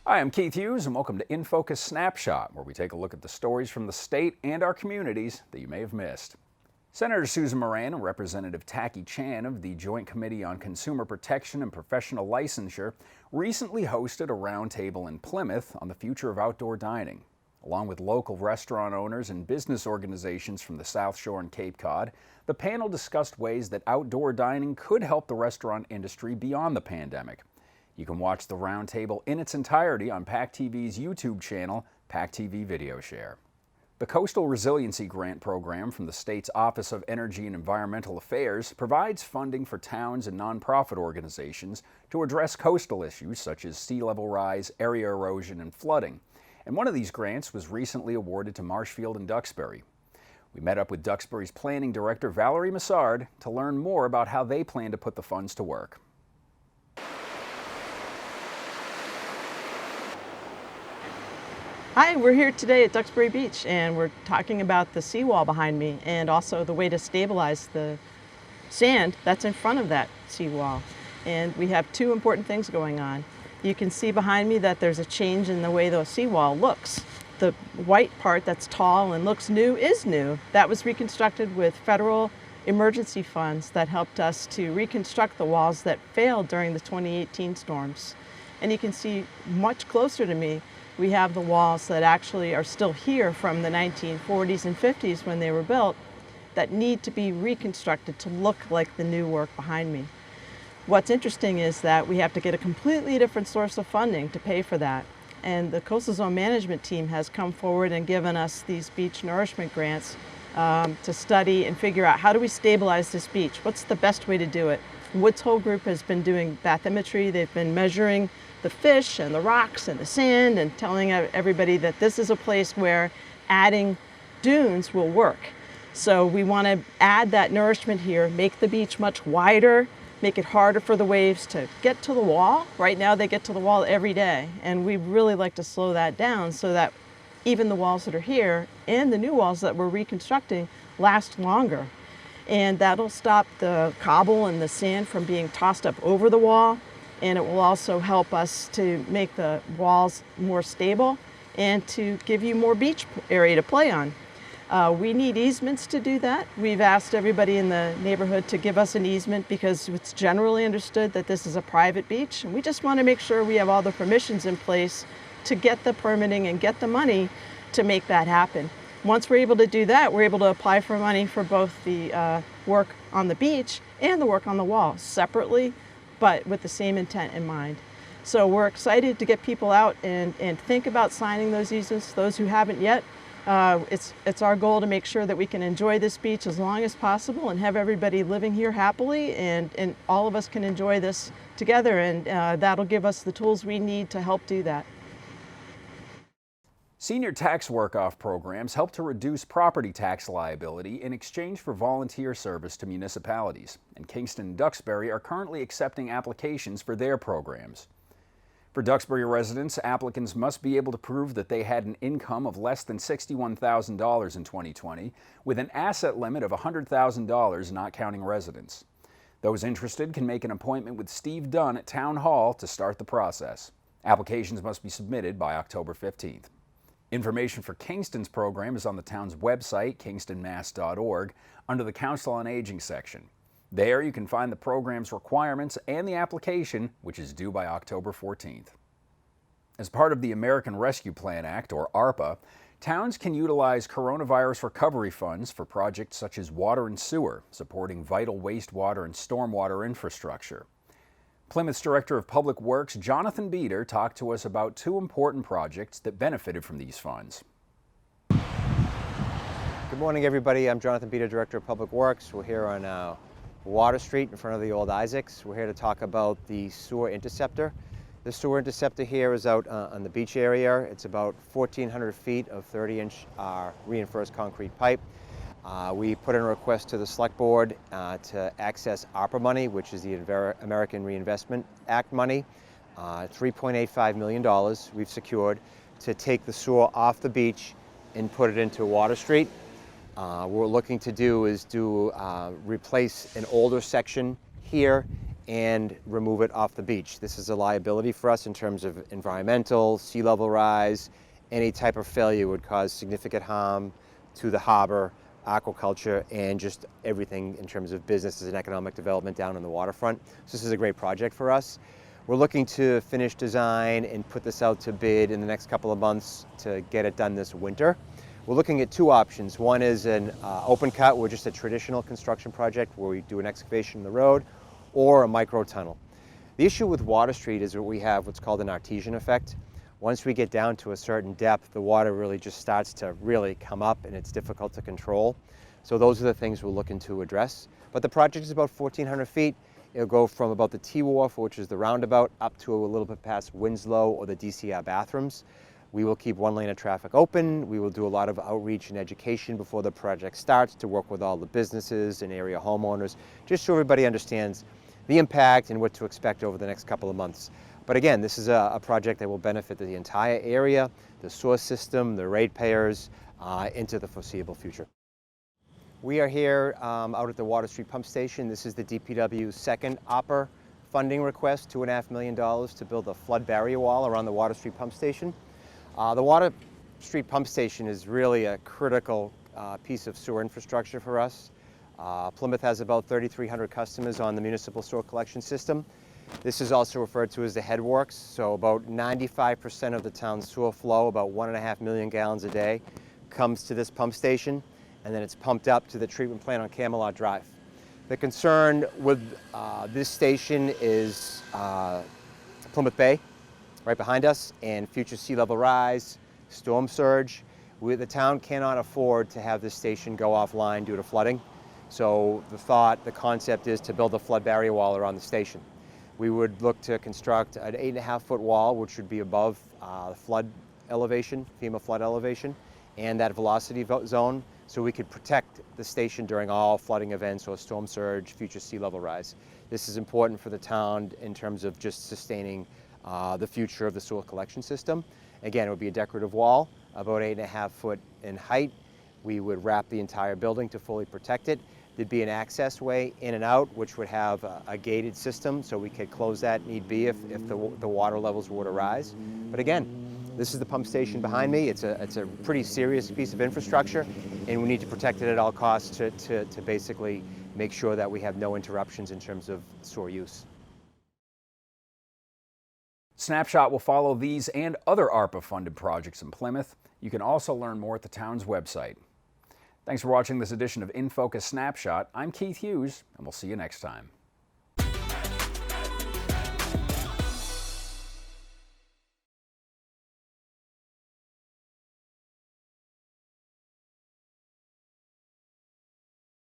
Hi, I'm Keith Hughes and welcome to InFocus Snapshot, where we take a look at the stories from the state and our communities that you may have missed. Senator Susan Moran and Representative Tackey Chan of the Joint Committee on Consumer Protection and Professional Licensure recently hosted a roundtable in Plymouth on the future of outdoor dining. Along with local restaurant owners and business organizations from the South Shore and Cape Cod, the panel discussed ways that outdoor dining could help the restaurant industry beyond the pandemic. You can watch the roundtable in its entirety on PACTV's YouTube channel, PACTV Video Share. The Coastal Resiliency Grant Program from the state's Office of Energy and Environmental Affairs provides funding for towns and nonprofit organizations to address coastal issues such as sea level rise, area erosion, and flooding. And one of these grants was recently awarded to Marshfield and Duxbury. We met up with Duxbury's Planning Director, Valerie Massard, to learn more about how they plan to put the funds to work. Hi, we're here today at Duxbury Beach and we're talking about the seawall behind me and also the way to stabilize the sand that's in front of that seawall. And we have two important things going on. You can see behind me that there's a change in the way the seawall looks. The white part that's tall and looks new is new. That was reconstructed with federal emergency funds that helped us to reconstruct the walls that failed during the 2018 storms. And you can see much closer to me, we have the walls that actually are still here from the 1940s and 50s when they were built that need to be reconstructed to look like the new work behind me. What's interesting is that we have to get a completely different source of funding to pay for that. And the Coastal Zone Management team has come forward and given us these beach nourishment grants to study and figure out how do we stabilize this beach? What's the best way to do it? Woods Hole Group has been doing bathymetry. They've been measuring the fish and the rocks and the sand and telling everybody that this is a place where adding dunes will work. So we want to add that nourishment here, make the beach much wider, make it harder for the waves to get to the wall. Right now they get to the wall every day, and we really like to slow that down so that even the walls that are here and the new walls that we're reconstructing last longer. And that'll stop the cobble and the sand from being tossed up over the wall, and it will also help us to make the walls more stable and to give you more beach area to play on. We need easements to do that. We've asked everybody in the neighborhood to give us an easement because it's generally understood that this is a private beach, and we just want to make sure we have all the permissions in place to get the permitting and get the money to make that happen. Once we're able to do that, we're able to apply for money for both the work on the beach and the work on the wall separately, but with the same intent in mind. So we're excited to get people out and think about signing those easements, those who haven't yet. It's our goal to make sure that we can enjoy this beach as long as possible and have everybody living here happily, and all of us can enjoy this together, and that'll give us the tools we need to help do that. Senior tax work-off programs help to reduce property tax liability in exchange for volunteer service to municipalities, and Kingston and Duxbury are currently accepting applications for their programs. For Duxbury residents, applicants must be able to prove that they had an income of less than $61,000 in 2020, with an asset limit of $100,000 not counting residents. Those interested can make an appointment with Steve Dunn at Town Hall to start the process. Applications must be submitted by October 15th. Information for Kingston's program is on the town's website, kingstonmass.org, under the Council on Aging section. There you can find the program's requirements and the application, which is due by October 14th. As part of the American Rescue Plan Act, or ARPA, towns can utilize coronavirus recovery funds for projects such as water and sewer, supporting vital wastewater and stormwater infrastructure. Plymouth's Director of Public Works, Jonathan Beater, talked to us about two important projects that benefited from these funds. Good morning, everybody. I'm Jonathan Beater, Director of Public Works. We're here on Water Street in front of the old Isaacs. We're here to talk about the sewer interceptor. The sewer interceptor here is out on the beach area. It's about 1,400 feet of 30-inch reinforced concrete pipe. We put in a request to the Select Board to access ARPA money, which is the American Reinvestment Act money. $3.85 million we've secured to take the sewer off the beach and put it into Water Street. What we're looking to do is replace an older section here and remove it off the beach. This is a liability for us in terms of environmental, sea level rise. Any type of failure would cause significant harm to the harbor, aquaculture, and just everything in terms of businesses and economic development down on the waterfront. So this is a great project for us. We're looking to finish design and put this out to bid in the next couple of months to get it done this winter. We're looking at two options. One is an open cut, or just a traditional construction project where we do an excavation in the road, or a micro tunnel. The issue with Water Street is that we have what's called an artesian effect. Once we get down to a certain depth, the water really just starts to really come up and it's difficult to control. So those are the things we're looking to address. But the project is about 1,400 feet. It'll go from about the T-Wharf, which is the roundabout, up to a little bit past Winslow or the DCR bathrooms. We will keep one lane of traffic open. We will do a lot of outreach and education before the project starts to work with all the businesses and area homeowners, just so everybody understands the impact and what to expect over the next couple of months. But again, this is a project that will benefit the entire area, the sewer system, the ratepayers, into the foreseeable future. We are here out at the Water Street Pump Station. This is the DPW's second ARPA funding request, $2.5 million to build a flood barrier wall around the Water Street Pump Station. The Water Street Pump Station is really a critical piece of sewer infrastructure for us. Plymouth has about 3,300 customers on the municipal sewer collection system. This is also referred to as the headworks, so about 95% of the town's sewer flow, about 1.5 million gallons a day, comes to this pump station, and then it's pumped up to the treatment plant on Camelot Drive. The concern with this station is Plymouth Bay, right behind us, and future sea level rise, storm surge. The town cannot afford to have this station go offline due to flooding. So the concept is to build a flood barrier wall around the station. We would look to construct an 8.5-foot wall, which would be above flood elevation, FEMA flood elevation, and that velocity zone, so we could protect the station during all flooding events or storm surge, future sea level rise. This is important for the town in terms of just sustaining the future of the sewer collection system. Again, it would be a decorative wall, about 8.5 foot in height. We would wrap the entire building to fully protect it. There'd be an access way in and out, which would have a gated system, so we could close that need be if the water levels were to rise. But again, this is the pump station behind me. It's a pretty serious piece of infrastructure, and we need to protect it at all costs to basically make sure that we have no interruptions in terms of sewer use. Snapshot will follow these and other ARPA-funded projects in Plymouth. You can also learn more at the town's website. Thanks for watching this edition of InFocus Snapshot. I'm Keith Hughes, and we'll see you next time.